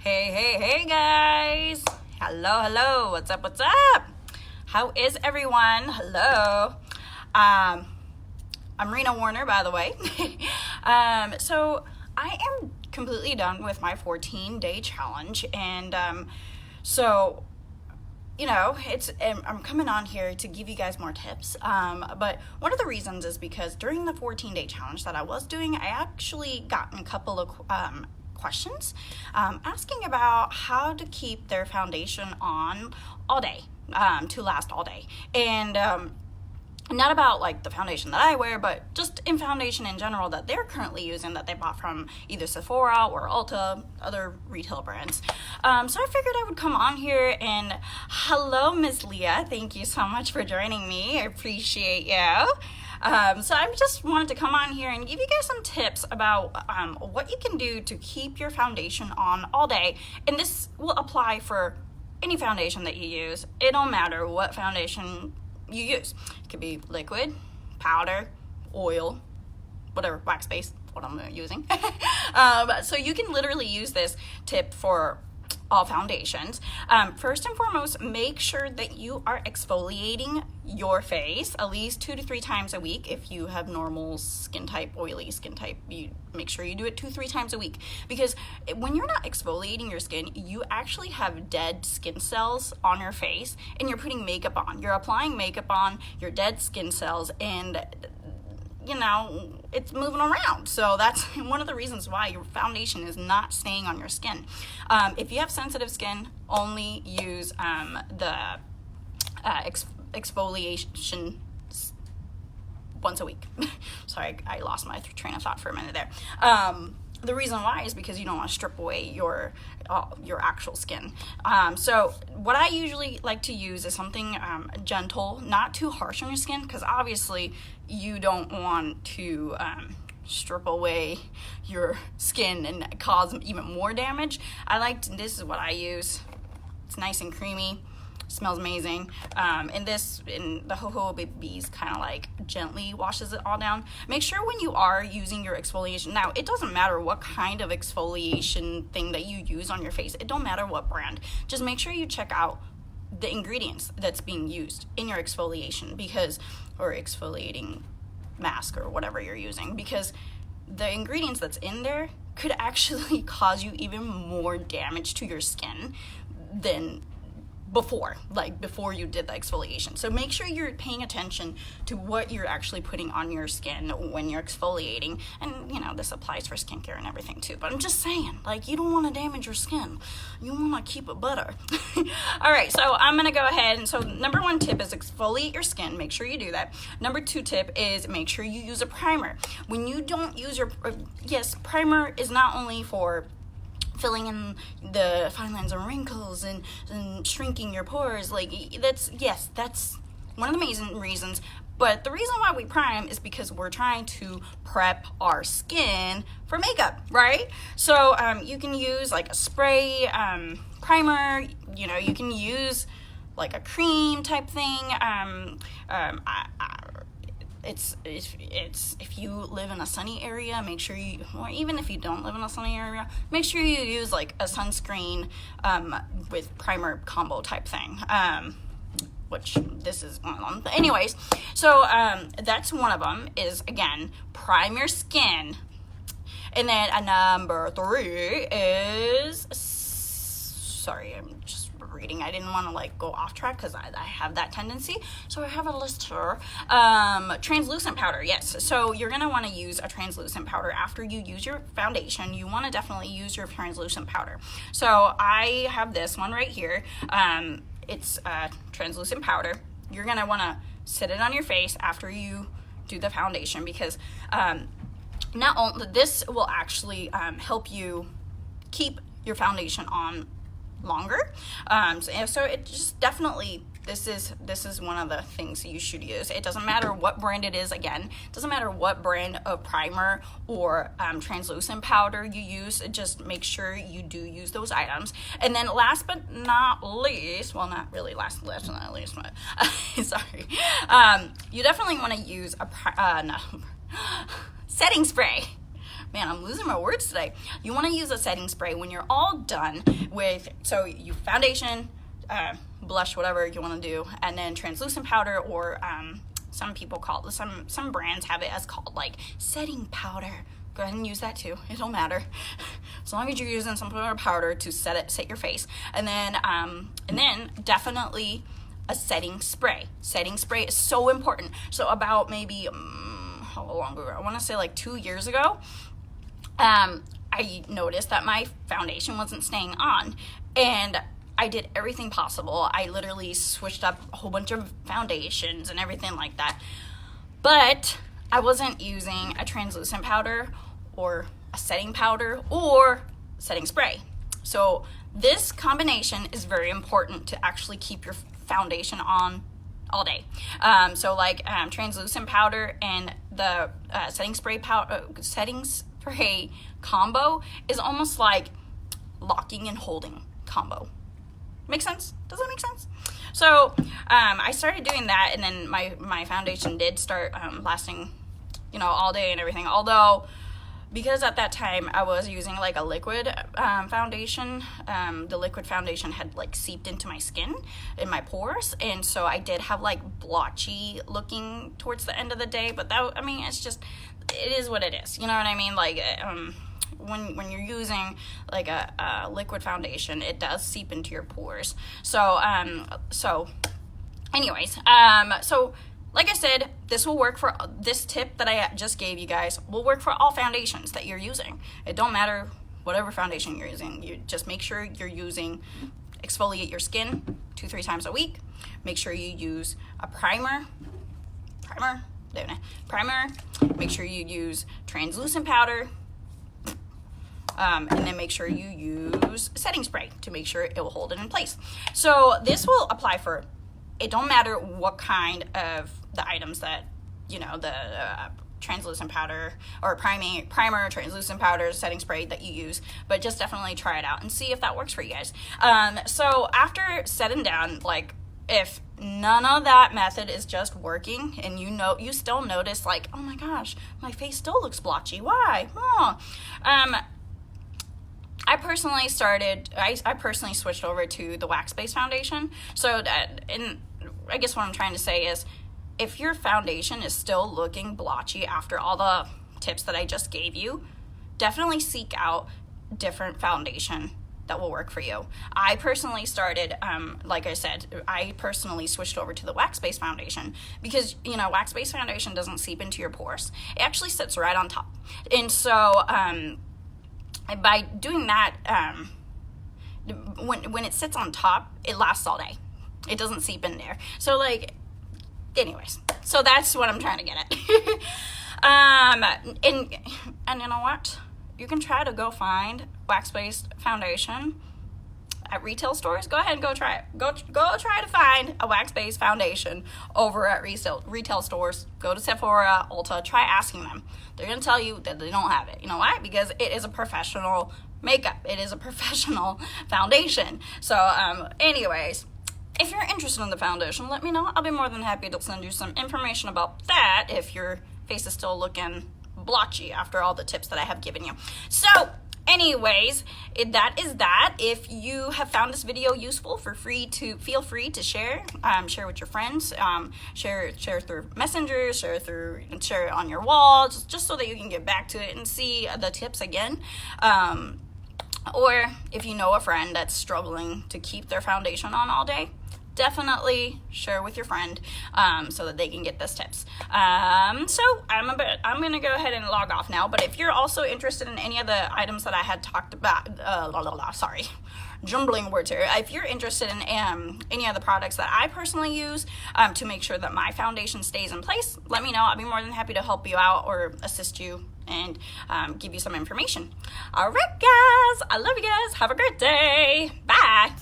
Hey guys! Hello, what's up? How is everyone? Hello. I'm Rena Warner, by the way. So I am completely done with my 14-day challenge, and so I'm coming on here to give you guys more tips. But one of the reasons is because during the 14-day challenge that I was doing, I actually got a couple of questions asking about how to keep their foundation on all day, to last all day. And not about like the foundation that I wear, but just in foundation in general that they're currently using, that they bought from either Sephora or Ulta, other retail brands. So I figured I would come on here and hello, Miss Leah. Thank you so much for joining me. I appreciate you. So I just wanted to come on here and give you guys some tips about what you can do to keep your foundation on all day. And this will apply for any foundation that you use. It don't matter what foundation you use. It could be liquid, powder, oil, whatever, wax base, what I'm using. So you can literally use this tip for all foundations. First and foremost, make sure that you are exfoliating your face at least 2 to 3 times a week. If you have normal skin type, oily skin type, you make sure you do it 2-3 times a week, because when you're not exfoliating your skin, you actually have dead skin cells on your face, and you're putting makeup on. You're applying makeup on your dead skin cells, and it's moving around. So that's one of the reasons why your foundation is not staying on your skin. If you have sensitive skin, only use the exfoliation once a week. Sorry, I lost my train of thought for a minute there. The reason why is because you don't want to strip away your actual skin. So what I usually like to use is something gentle, not too harsh on your skin, because obviously you don't want to strip away your skin and cause even more damage. This is what I use. It's nice and creamy. Smells amazing. And the Jojoba Bees kind of like gently washes it all down. Make sure when you are using your exfoliation, now it doesn't matter what kind of exfoliation thing that you use on your face. It don't matter what brand. Just make sure you check out the ingredients that's being used in your exfoliation, or exfoliating mask or whatever you're using, because the ingredients that's in there could actually cause you even more damage to your skin than before you did the exfoliation. So make sure you're paying attention to what you're actually putting on your skin when you're exfoliating. And this applies for skincare and everything too, but I'm just saying, you don't want to damage your skin. You want to keep it better. All right, so I'm gonna go ahead, and so number 1 tip is exfoliate your skin. Make sure you do that. Number 2 tip is make sure you use a primer. When you don't use primer is not only for filling in the fine lines and wrinkles and shrinking your pores. That's one of the amazing reasons. But the reason why we prime is because we're trying to prep our skin for makeup, right? So you can use like a spray primer. You can use like a cream type thing. It's if you live in a sunny area, make sure or even if you don't live in a sunny area, make sure you use like a sunscreen with primer combo type thing, which this is one of them. But anyways, so that's one of them, is again, prime your skin. And then number 3 is, sorry, I'm just reading. I didn't want to go off track because I have that tendency. So I have a list here. Translucent powder, yes. So you're going to want to use a translucent powder after you use your foundation. You want to definitely use your translucent powder. So I have this one right here. It's translucent powder. You're going to want to sit it on your face after you do the foundation, because not only this will actually help you keep your foundation on longer. So it just definitely, this is one of the things you should use. It doesn't matter what brand it is. Again, it doesn't matter what brand of primer or translucent powder you use. Just make sure you do use those items. And then last but not least, well, not really last but not least, but sorry, you definitely want to use a setting spray. Man, I'm losing my words today. You want to use a setting spray when you're all done with, so you foundation, blush, whatever you want to do, and then translucent powder, or some people call it, some brands have it as called like setting powder. Go ahead and use that too. It don't matter, as long as you're using some sort of powder to set your face. And then definitely a setting spray. Setting spray is so important. So about maybe how long ago? I want to say like 2 years ago. I noticed that my foundation wasn't staying on, and I did everything possible. I literally switched up a whole bunch of foundations and everything like that. But I wasn't using a translucent powder or a setting powder or setting spray. So this combination is very important to actually keep your foundation on all day. So like translucent powder and the setting spray combo is almost like locking and holding combo. Make sense? Does that make sense? So I started doing that, and then my foundation did start lasting, all day and everything. Although, because at that time I was using like a liquid foundation, the liquid foundation had like seeped into my skin, in my pores, and so I did have like blotchy looking towards the end of the day. But that, it's just, it is what it is. You know what I mean? Like when you're using like a liquid foundation, it does seep into your pores. So anyways, so like I said, this will work for, this tip that I just gave you guys will work for all foundations that you're using. It don't matter whatever foundation you're using. You just make sure you're exfoliate your skin 2-3 times a week. Make sure you use a primer. Make sure you use translucent powder. And then make sure you use setting spray to make sure it will hold it in place. So this will apply for, it don't matter what kind of the items that, the translucent powder or primer, translucent powder, setting spray that you use, but just definitely try it out and see if that works for you guys. So after said and done, like if none of that method is just working and you still notice like, oh my gosh, my face still looks blotchy. Why? I personally switched over to the wax-based foundation. So and I guess what I'm trying to say is, if your foundation is still looking blotchy after all the tips that I just gave you, definitely seek out different foundation that will work for you. I personally started, like I said, I personally switched over to the wax-based foundation because, wax-based foundation doesn't seep into your pores. It actually sits right on top. And so, by doing that, when it sits on top, it lasts all day. It doesn't seep in there. So like, anyways, so that's what I'm trying to get at. And you know what? You can try to go find wax-based foundation at retail stores. Go ahead and go try it. Go try to find a wax-based foundation over at retail stores. Go to Sephora, Ulta, try asking them. They're going to tell you that they don't have it. You know why? Because it is a professional makeup. It is a professional foundation. So, anyways, if you're interested in the foundation, let me know. I'll be more than happy to send you some information about that if your face is still looking blotchy after all the tips that I have given you. So, anyways, that is that. If you have found this video useful, feel free to share with your friends, share through Messenger, share it on your wall, just so that you can get back to it and see the tips again. Or if you know a friend that's struggling to keep their foundation on all day, definitely share with your friend so that they can get those tips. So I'm gonna go ahead and log off now. But if you're also interested in any of the items that I had talked about, sorry, jumbling words here. If you're interested in any of the products that I personally use to make sure that my foundation stays in place, let me know. I'll be more than happy to help you out or assist you and give you some information. All right, guys, I love you guys. Have a great day. Bye.